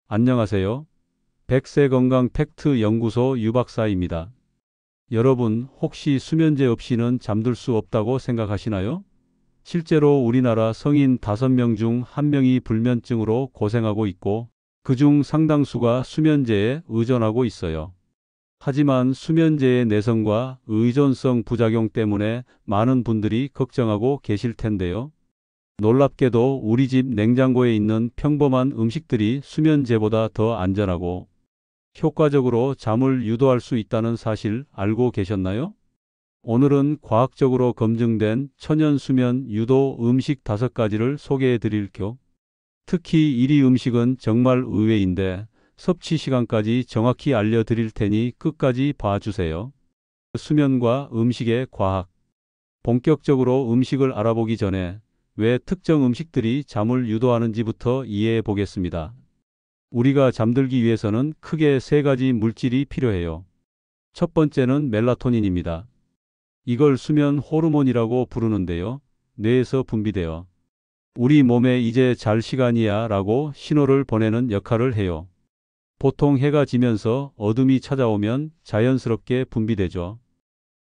안녕하세요. 백세건강 팩트 연구소 유 박사입니다. 여러분, 혹시 수면제 없이는 잠들 수 없다고 생각하시나요? 실제로 우리나라 성인 5명 중 1명이 불면증으로 고생하고 있고, 그중 상당수가 수면제에 의존하고 있어요. 하지만 수면제의 내성과 의존성 부작용 때문에 많은 분들이 걱정하고 계실 텐데요. 놀랍게도 우리 집 냉장고에 있는 평범한 음식들이 수면제보다 더 안전하고 효과적으로 잠을 유도할 수 있다는 사실 알고 계셨나요? 오늘은 과학적으로 검증된 천연 수면 유도 음식 5가지를 소개해 드릴게요. 특히 1위 음식은 정말 의외인데 섭취 시간까지 정확히 알려드릴 테니 끝까지 봐주세요. 수면과 음식의 과학. 본격적으로 음식을 알아보기 전에 왜 특정 음식들이 잠을 유도하는지부터 이해해 보겠습니다. 우리가 잠들기 위해서는 크게 3가지 물질이 필요해요. 첫 번째는 멜라토닌입니다. 이걸 수면 호르몬이라고 부르는데요. 뇌에서 분비되어 우리 몸에 이제 잘 시간이야 라고 신호를 보내는 역할을 해요. 보통 해가 지면서 어둠이 찾아오면 자연스럽게 분비되죠.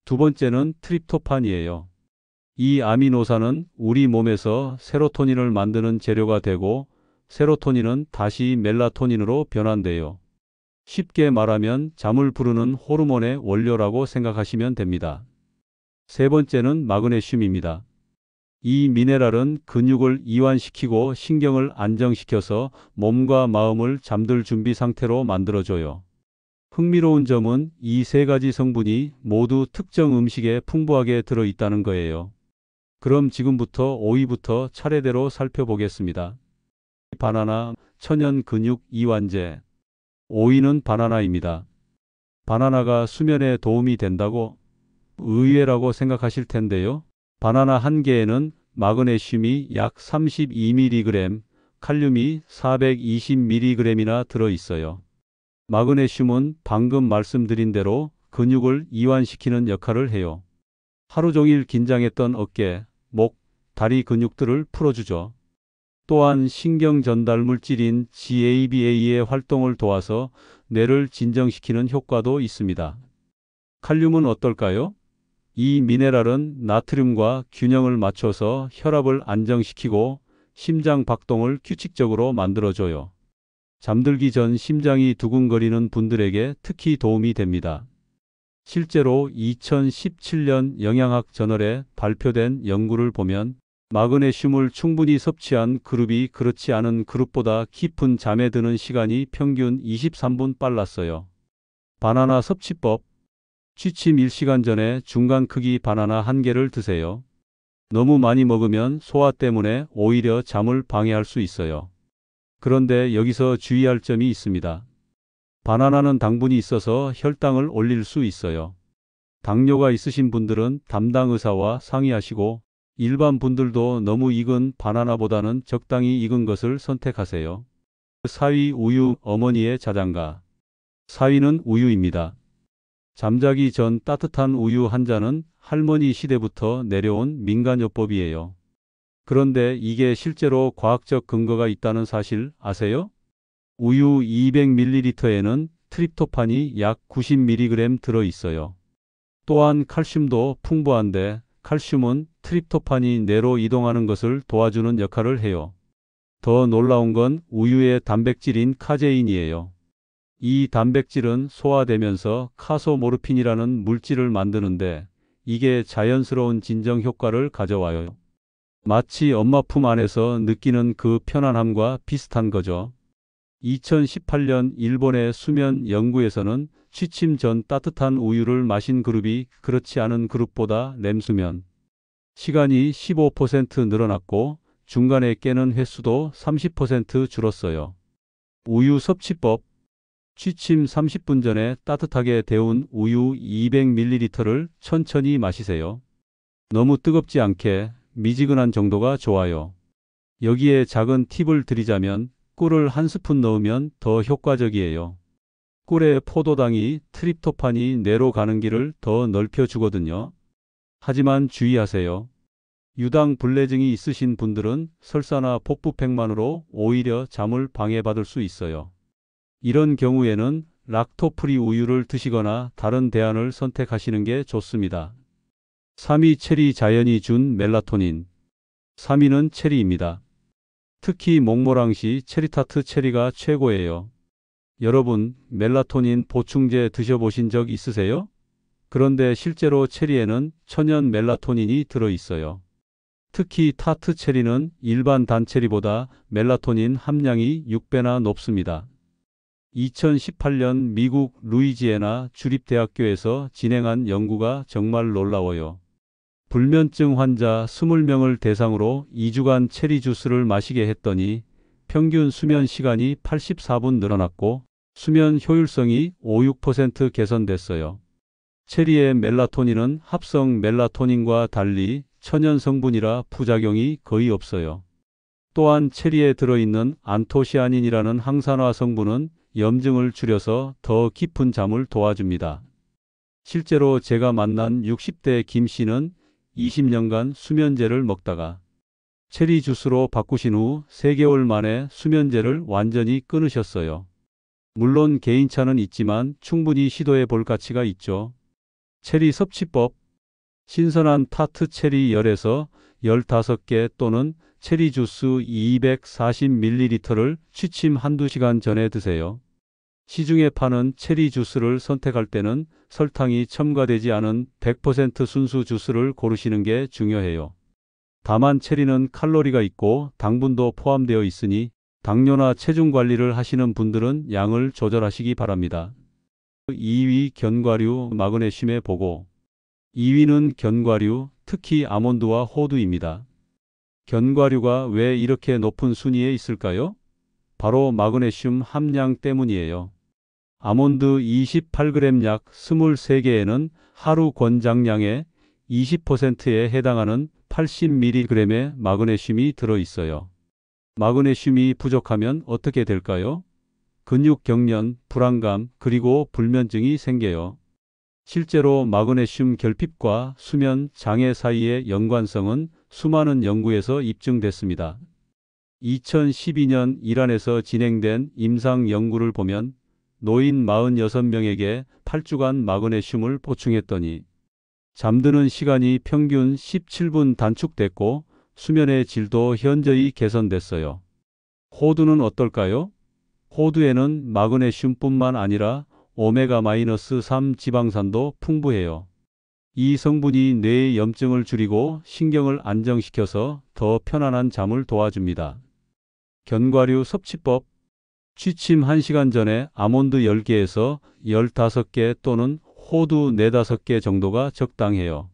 두 번째는 트립토판이에요. 이 아미노산은 우리 몸에서 세로토닌을 만드는 재료가 되고 세로토닌은 다시 멜라토닌으로 변환돼요. 쉽게 말하면 잠을 부르는 호르몬의 원료라고 생각하시면 됩니다. 세 번째는 마그네슘입니다. 이 미네랄은 근육을 이완시키고 신경을 안정시켜서 몸과 마음을 잠들 준비 상태로 만들어줘요. 흥미로운 점은 이 3가지 성분이 모두 특정 음식에 풍부하게 들어있다는 거예요. 그럼 지금부터 5위부터 차례대로 살펴보겠습니다. 바나나, 천연 근육 이완제. 5위는 바나나입니다. 바나나가 수면에 도움이 된다고? 의외라고 생각하실 텐데요. 바나나 한 개에는 마그네슘이 약 32mg, 칼륨이 420mg이나 들어있어요. 마그네슘은 방금 말씀드린 대로 근육을 이완시키는 역할을 해요. 하루 종일 긴장했던 어깨, 목, 다리 근육들을 풀어주죠. 또한 신경 전달 물질인 GABA의 활동을 도와서 뇌를 진정시키는 효과도 있습니다. 칼륨은 어떨까요? 이 미네랄은 나트륨과 균형을 맞춰서 혈압을 안정시키고 심장 박동을 규칙적으로 만들어줘요. 잠들기 전 심장이 두근거리는 분들에게 특히 도움이 됩니다. 실제로 2017년 영양학 저널에 발표된 연구를 보면 마그네슘을 충분히 섭취한 그룹이 그렇지 않은 그룹보다 깊은 잠에 드는 시간이 평균 23분 빨랐어요. 바나나 섭취법. 취침 1시간 전에 중간 크기 바나나 1개를 드세요. 너무 많이 먹으면 소화 때문에 오히려 잠을 방해할 수 있어요. 그런데 여기서 주의할 점이 있습니다. 바나나는 당분이 있어서 혈당을 올릴 수 있어요. 당뇨가 있으신 분들은 담당 의사와 상의하시고 일반 분들도 너무 익은 바나나보다는 적당히 익은 것을 선택하세요. 4위 우유, 어머니의 자장가. 4위는 우유입니다. 잠자기 전 따뜻한 우유 한 잔은 할머니 시대부터 내려온 민간요법이에요. 그런데 이게 실제로 과학적 근거가 있다는 사실 아세요? 우유 200ml에는 트립토판이 약 90mg 들어있어요. 또한 칼슘도 풍부한데 칼슘은 트립토판이 뇌로 이동하는 것을 도와주는 역할을 해요. 더 놀라운 건 우유의 단백질인 카제인이에요. 이 단백질은 소화되면서 카소모르핀이라는 물질을 만드는데 이게 자연스러운 진정 효과를 가져와요. 마치 엄마 품 안에서 느끼는 그 편안함과 비슷한 거죠. 2018년 일본의 수면 연구에서는 취침 전 따뜻한 우유를 마신 그룹이 그렇지 않은 그룹보다 렘수면 시간이 15% 늘어났고 중간에 깨는 횟수도 30% 줄었어요. 우유 섭취법. 취침 30분 전에 따뜻하게 데운 우유 200ml를 천천히 마시세요. 너무 뜨겁지 않게 미지근한 정도가 좋아요. 여기에 작은 팁을 드리자면 꿀을 1스푼 넣으면 더 효과적이에요. 꿀의 포도당이 트립토판이 뇌로 가는 길을 더 넓혀주거든요. 하지만 주의하세요. 유당 불내증이 있으신 분들은 설사나 복부팽만으로 오히려 잠을 방해받을 수 있어요. 이런 경우에는 락토프리 우유를 드시거나 다른 대안을 선택하시는 게 좋습니다. 3위 체리 자연이 준 멜라토닌. 3위는 체리입니다. 특히 몽모랑시 체리타트 체리가 최고예요. 여러분, 멜라토닌 보충제 드셔보신 적 있으세요? 그런데 실제로 체리에는 천연 멜라토닌이 들어있어요. 특히 타트 체리는 일반 단체리보다 멜라토닌 함량이 6배나 높습니다. 2018년 미국 루이지애나 주립대학교에서 진행한 연구가 정말 놀라워요. 불면증 환자 20명을 대상으로 2주간 체리 주스를 마시게 했더니 평균 수면 시간이 84분 늘어났고 수면 효율성이 5~6% 개선됐어요. 체리의 멜라토닌은 합성 멜라토닌과 달리 천연 성분이라 부작용이 거의 없어요. 또한 체리에 들어있는 안토시아닌이라는 항산화 성분은 염증을 줄여서 더 깊은 잠을 도와줍니다. 실제로 제가 만난 60대 김 씨는 20년간 수면제를 먹다가 체리 주스로 바꾸신 후 3개월 만에 수면제를 완전히 끊으셨어요. 물론 개인차는 있지만 충분히 시도해 볼 가치가 있죠. 체리 섭취법. 신선한 타트 체리 10에서 15개 또는 체리 주스 240ml를 취침 1~2시간 전에 드세요. 시중에 파는 체리 주스를 선택할 때는 설탕이 첨가되지 않은 100% 순수 주스를 고르시는 게 중요해요. 다만 체리는 칼로리가 있고 당분도 포함되어 있으니 당뇨나 체중 관리를 하시는 분들은 양을 조절하시기 바랍니다. 2위 견과류 마그네슘의 보고. 2위는 견과류, 특히 아몬드와 호두입니다. 견과류가 왜 이렇게 높은 순위에 있을까요? 바로 마그네슘 함량 때문이에요. 아몬드 28g 약 23개에는 하루 권장량의 20%에 해당하는 80mg의 마그네슘이 들어있어요. 마그네슘이 부족하면 어떻게 될까요? 근육 경련, 불안감, 그리고 불면증이 생겨요. 실제로 마그네슘 결핍과 수면 장애 사이의 연관성은 수많은 연구에서 입증됐습니다. 2012년 이란에서 진행된 임상 연구를 보면 노인 46명에게 8주간 마그네슘을 보충했더니 잠드는 시간이 평균 17분 단축됐고 수면의 질도 현저히 개선됐어요. 호두는 어떨까요? 호두에는 마그네슘뿐만 아니라 오메가-3 지방산도 풍부해요. 이 성분이 뇌의 염증을 줄이고 신경을 안정시켜서 더 편안한 잠을 도와줍니다. 견과류 섭취법. 취침 1시간 전에 아몬드 10개에서 15개 또는 호두 4~5개 정도가 적당해요.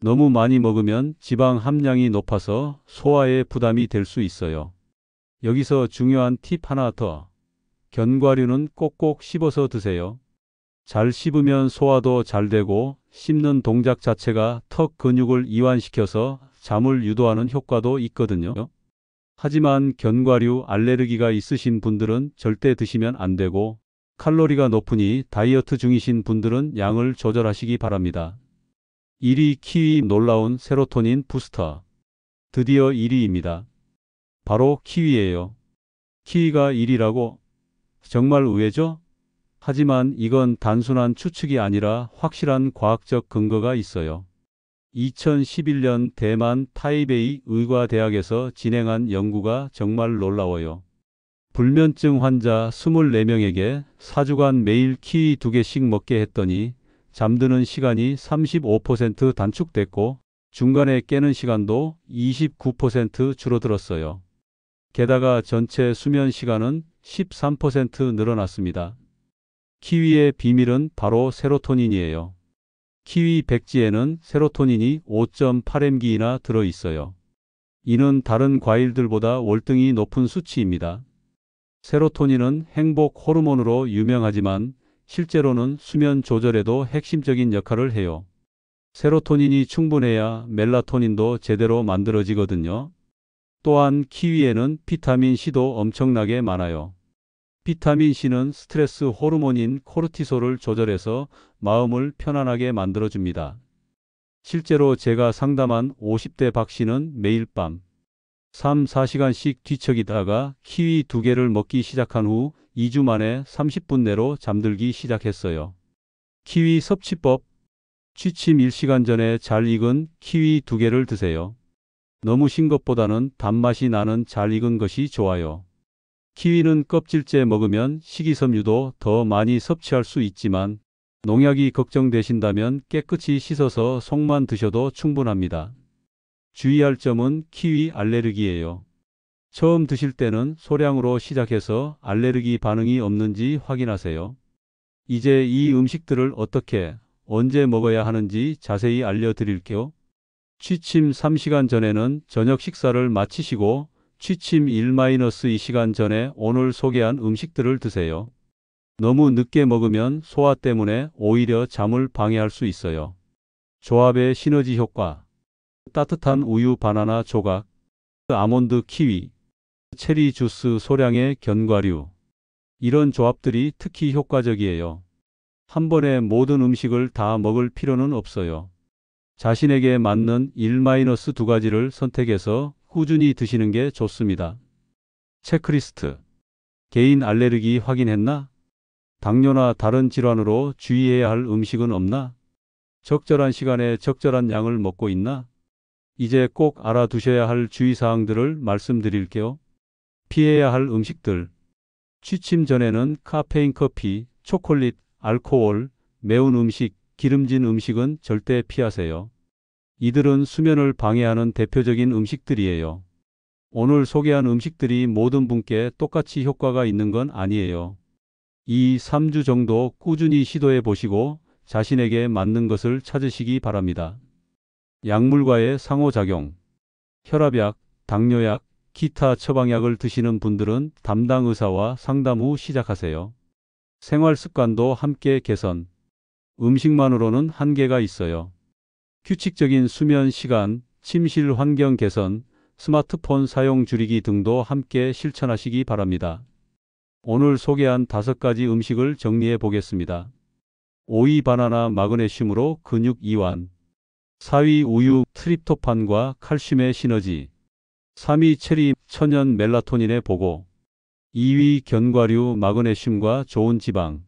너무 많이 먹으면 지방 함량이 높아서 소화에 부담이 될 수 있어요. 여기서 중요한 팁 하나 더. 견과류는 꼭꼭 씹어서 드세요. 잘 씹으면 소화도 잘 되고 씹는 동작 자체가 턱 근육을 이완시켜서 잠을 유도하는 효과도 있거든요. 하지만 견과류 알레르기가 있으신 분들은 절대 드시면 안 되고 칼로리가 높으니 다이어트 중이신 분들은 양을 조절하시기 바랍니다. 1위 키위 놀라운 세로토닌 부스터. 드디어 1위입니다. 바로 키위예요. 키위가 1위라고? 정말 의외죠? 하지만 이건 단순한 추측이 아니라 확실한 과학적 근거가 있어요. 2011년 대만 타이베이 의과대학에서 진행한 연구가 정말 놀라워요. 불면증 환자 24명에게 4주간 매일 키위 2개씩 먹게 했더니 잠드는 시간이 35% 단축됐고 중간에 깨는 시간도 29% 줄어들었어요. 게다가 전체 수면 시간은 13% 늘어났습니다. 키위의 비밀은 바로 세로토닌이에요. 키위 백지에는 세로토닌이 5.8mg나 들어있어요. 이는 다른 과일들보다 월등히 높은 수치입니다. 세로토닌은 행복 호르몬으로 유명하지만 실제로는 수면 조절에도 핵심적인 역할을 해요. 세로토닌이 충분해야 멜라토닌도 제대로 만들어지거든요. 또한 키위에는 비타민C도 엄청나게 많아요. 비타민C는 스트레스 호르몬인 코르티솔을 조절해서 마음을 편안하게 만들어줍니다. 실제로 제가 상담한 50대 박 씨는 매일 밤 3, 4시간씩 뒤척이다가 키위 2개를 먹기 시작한 후 2주 만에 30분 내로 잠들기 시작했어요. 키위 섭취법. 취침 1시간 전에 잘 익은 키위 2개를 드세요. 너무 신 것보다는 단맛이 나는 잘 익은 것이 좋아요. 키위는 껍질째 먹으면 식이섬유도 더 많이 섭취할 수 있지만 농약이 걱정되신다면 깨끗이 씻어서 속만 드셔도 충분합니다. 주의할 점은 키위 알레르기예요. 처음 드실 때는 소량으로 시작해서 알레르기 반응이 없는지 확인하세요. 이제 이 음식들을 어떻게, 언제 먹어야 하는지 자세히 알려드릴게요. 취침 3시간 전에는 저녁 식사를 마치시고 취침 1-2시간 전에 오늘 소개한 음식들을 드세요. 너무 늦게 먹으면 소화 때문에 오히려 잠을 방해할 수 있어요. 조합의 시너지 효과. 따뜻한 우유 바나나 조각, 아몬드 키위, 체리 주스 소량의 견과류. 이런 조합들이 특히 효과적이에요. 한 번에 모든 음식을 다 먹을 필요는 없어요. 자신에게 맞는 1-2가지를 선택해서 꾸준히 드시는 게 좋습니다. 체크리스트. 개인 알레르기 확인했나? 당뇨나 다른 질환으로 주의해야 할 음식은 없나? 적절한 시간에 적절한 양을 먹고 있나? 이제 꼭 알아두셔야 할 주의사항들을 말씀드릴게요. 피해야 할 음식들. 취침 전에는 카페인 커피, 초콜릿, 알코올, 매운 음식, 기름진 음식은 절대 피하세요. 이들은 수면을 방해하는 대표적인 음식들이에요. 오늘 소개한 음식들이 모든 분께 똑같이 효과가 있는 건 아니에요. 2-3주 정도 꾸준히 시도해 보시고 자신에게 맞는 것을 찾으시기 바랍니다. 약물과의 상호작용. 혈압약, 당뇨약, 기타 처방약을 드시는 분들은 담당 의사와 상담 후 시작하세요. 생활 습관도 함께 개선. 음식만으로는 한계가 있어요. 규칙적인 수면 시간, 침실 환경 개선, 스마트폰 사용 줄이기 등도 함께 실천하시기 바랍니다. 오늘 소개한 5가지 음식을 정리해 보겠습니다. 5위 바나나 마그네슘으로 근육 이완. 4위 우유 트립토판과 칼슘의 시너지. 3위 체리 천연 멜라토닌의 보고. 2위 견과류 마그네슘과 좋은 지방.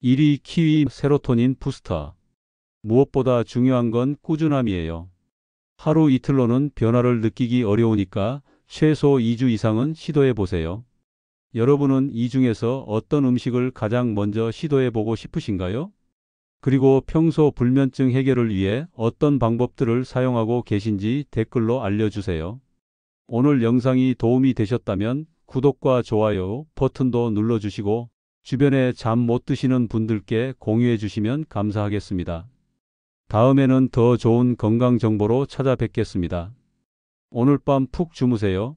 1위 키위 세로토닌 부스터. 무엇보다 중요한 건 꾸준함이에요. 하루 이틀로는 변화를 느끼기 어려우니까 최소 2주 이상은 시도해 보세요. 여러분은 이 중에서 어떤 음식을 가장 먼저 시도해 보고 싶으신가요? 그리고 평소 불면증 해결을 위해 어떤 방법들을 사용하고 계신지 댓글로 알려주세요. 오늘 영상이 도움이 되셨다면 구독과 좋아요 버튼도 눌러주시고 주변에 잠 못 드시는 분들께 공유해 주시면 감사하겠습니다. 다음에는 더 좋은 건강 정보로 찾아뵙겠습니다. 오늘 밤 푹 주무세요.